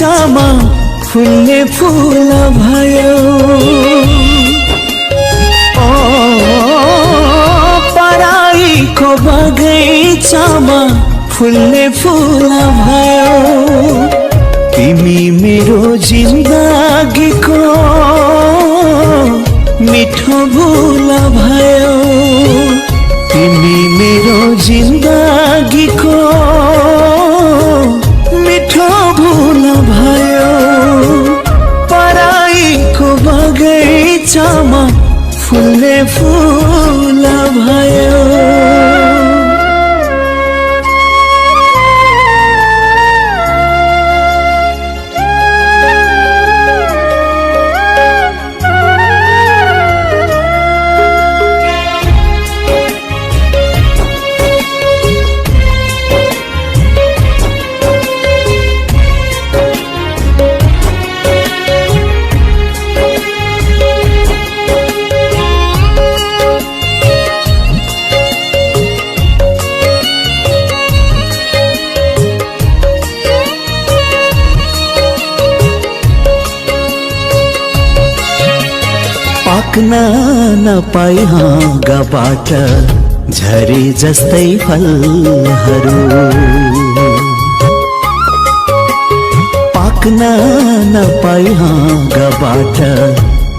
बगैँचामा फुल्ने फुल भयो। ओ पराईको बगैँचामा फुल्ने फुल भयो। तिमी मेरो जिन्दगीको मिठो भुल भयो। तिमी मेरो जिन्दगीको मिठो भुल भयो। पराईको बगैँचामा फुल्ने फुल भयो। पाक्न नपाई हाँगाबाट झरे जस्तै फलहरू। पाक्न नपाई हाँगाबाट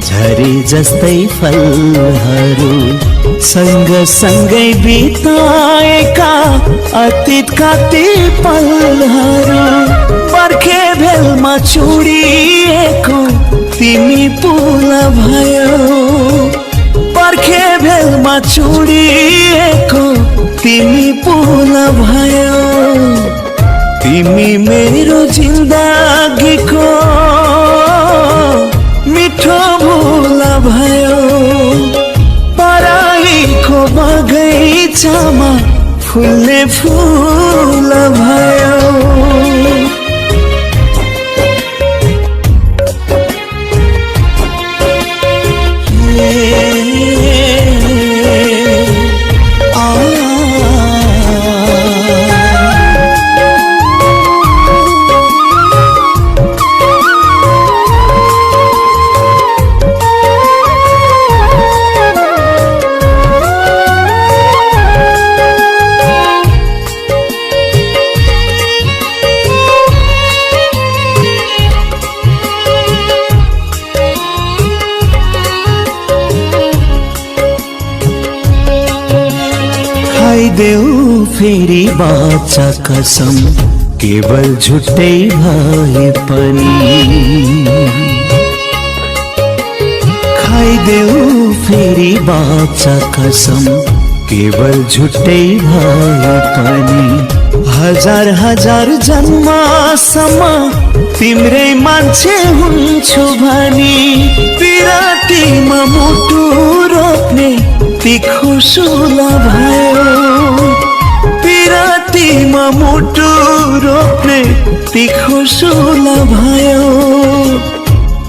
झरे जस्तै फलहरू। सँगसँगै बिताएका अतीतका ती पलहरू। बर्खे भेलमा चुडिएको तिमी पुल भयो। बर्खे भेलमा चुडिएको तिमी पुल भयो। तिमी मेरो जिन्दगीको मिठो भुल भयो। पराईको बगैँचामा फुल्ने फुल भयो। खाइदेऊ फेरि बाचा कसम केवल झुट्टै भए पनि। खाइदेऊ फेरि बाचा कसम केवल झुट्टै भए पनि। हजार हजार जन्मसम्म तिम्रै मान्छे हुन्छु भनी। पिरातीमा मुटु रोप्ने तिखो सुल भयो। पिरातीमा मुटु रोप्ने तिखो सुल भयो।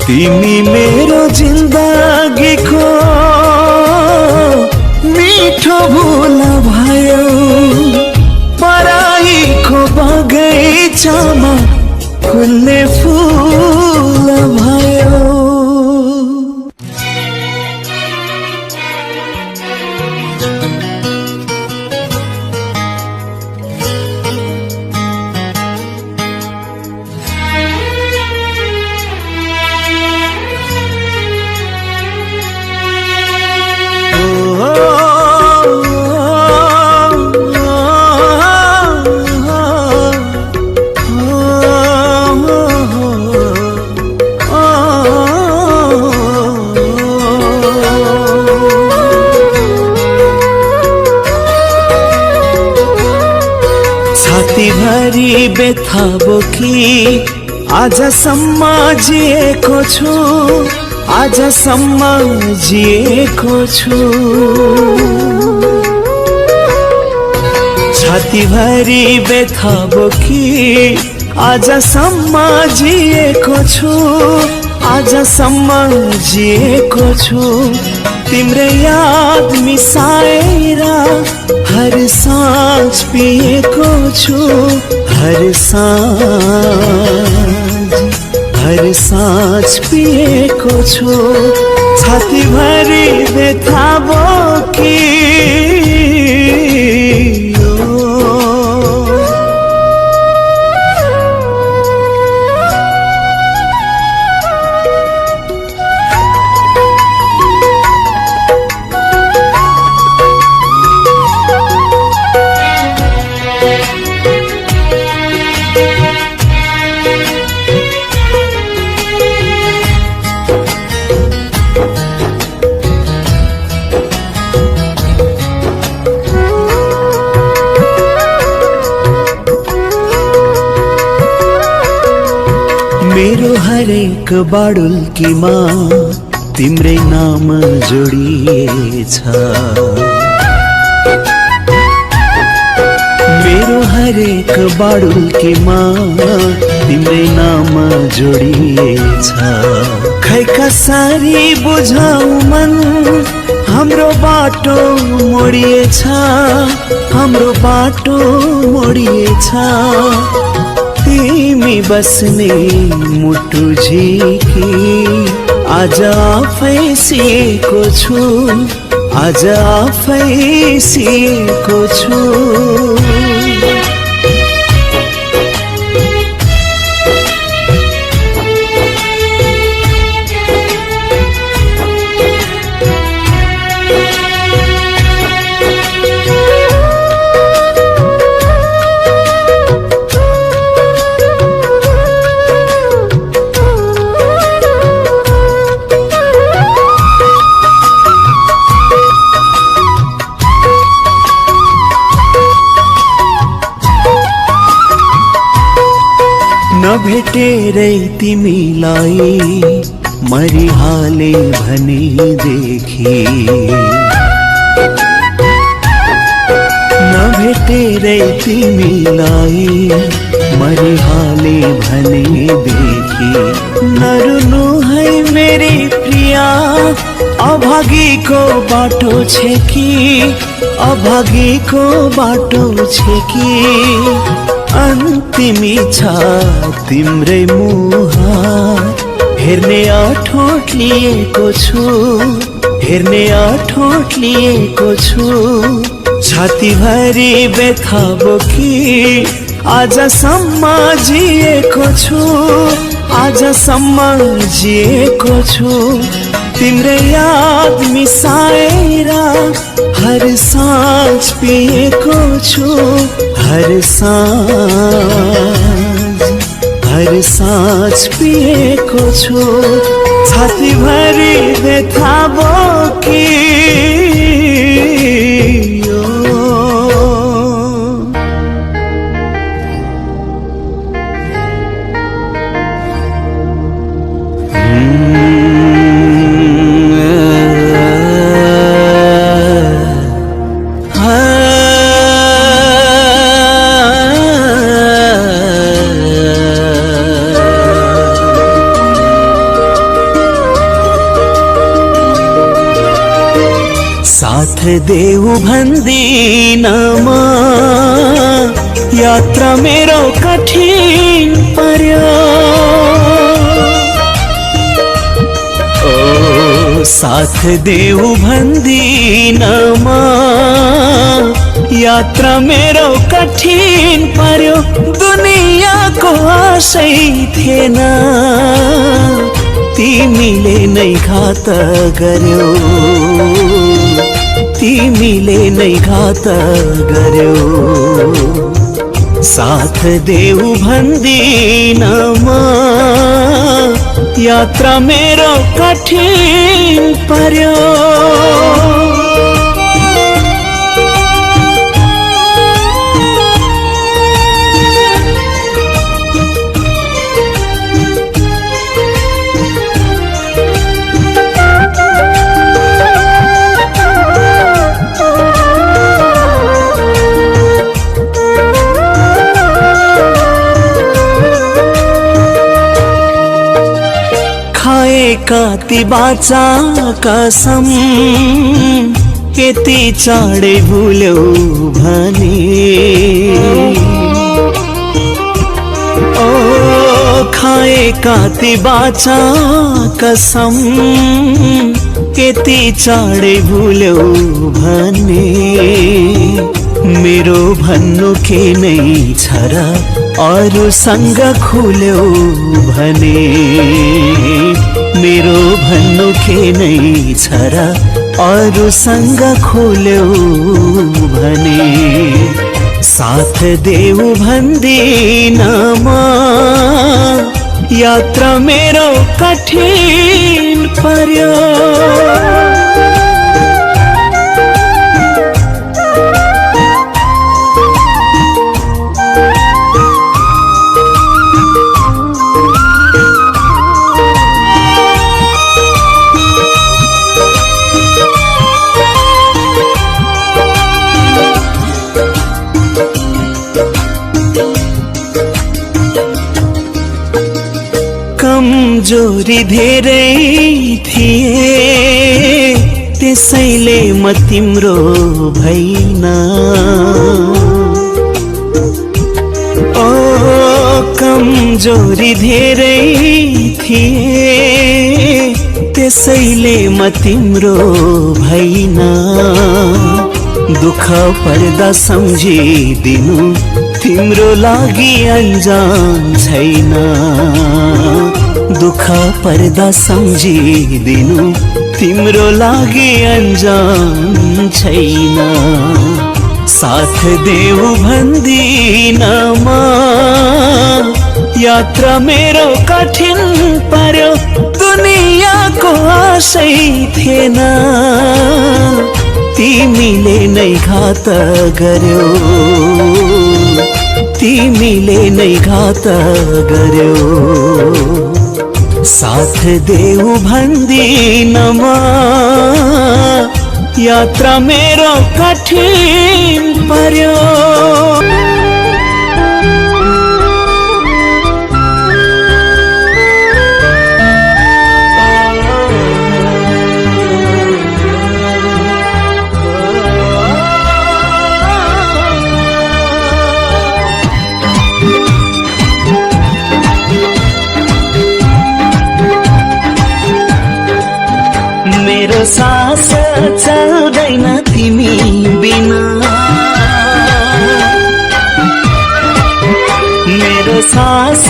तिमी मेरो जिन्दगीको मिठो भुल भयो। पराईको बगैँचामा फुल्ने फुल भयो। छातीभरि बेथा बोकी आजसम्म जिएको छु। आजसम्म जिएको छु। छातीभरि बेथा बोकी आजसम्म जिएको छु। आजसम्म जिएको छु तिम्रै याद मिसाएर हर साँझ पिएको छु हर साँझ पिएको छु छातीभरि व्यथा बोकी मेरो हरेक बाडुल्कीमा तिम्रै नाम जोडिएछ मेरो हरेक बाडुल्कीमा तिम्रै नाम जोडिएछ खै कसरी बुझाउ मन हाम्रो बाटो मोडिएछ तिमी बस्ने मुटु झिकी आज आफै सिएको छु नभेटेरै तिमीलाई मरिहाले भनेदेखि नभेटेरै तिमीलाई मरिहाले भनेदेखि नरुनु है मेरी प्रिया अभागीको बाटो छे कि अन्तिम इच्छा तिम्रै मुहार हेर्ने अठोट लिएको छु छातीभरि व्यथा बोकी आजसम्म जिएको छु तिम्रै याद मिसाएर हर साँझ पिएको छु हर साँझ पिएको छु छातीभरि व्यथा बोकी साथ देऊ भन्दिनमा यात्रा मेरो कठिन पर्यो साथ देऊ भन्दिनमा यात्रा मेरो कठिन पर्यो दुनियाँको आशै थिएन तिमीले नै घात गर्यो साथ देऊ भन्दिनमा यात्रा मेरो कठिन पर्यो कति बाचा कसम यति चाँडै भुल्यौ भने ओ खाए कति बाचा कसम यति चाँडै भुल्यौ भने मेरो भन्नु के नै छ र अरूसँग खुल्यौ भने मेरो भन्नु के नै छ र अरूसँग खुल्यौ भने साथ देऊ भन्दिन म यात्रा मेरो कठिन पर्यो कमजोरी धेरै थिए त्यसैले म तिम्रो भइन ओ कमजोरी धेरै थिए त्यसैले म तिम्रो भइन दुःख पर्दा सम्झिदिनु तिम्रो लागि अन्जान छैन दुःख पर्दा सम्झिदिनु तिम्रो लागि अन्जान छैन साथ देऊ भन्दिन म यात्रा मेरो कठिन पर्यो दुनियाँको आशै थिएन तिमीले नै घात गर्यो तिमीले नै घात गर्यो साथ देऊ भन्दिन म यात्रा मेरो कठिन पर्यो मेरो सास चल्दैन तिमी बिना मेरो सास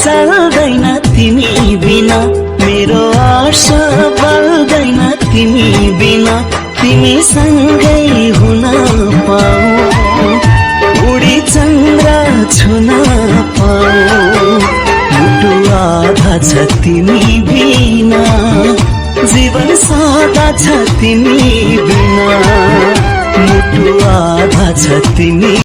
चल्दैन तिमी बिना मेरो आशा बल्दैन तिमी बिना तिमी सँगै हुन पाऊ उडी चन्द्र छुन पाऊ मुटु आधा छ तिमी बिना जीवन सादा छ तिमी बिना मुटु आधा छ तिमी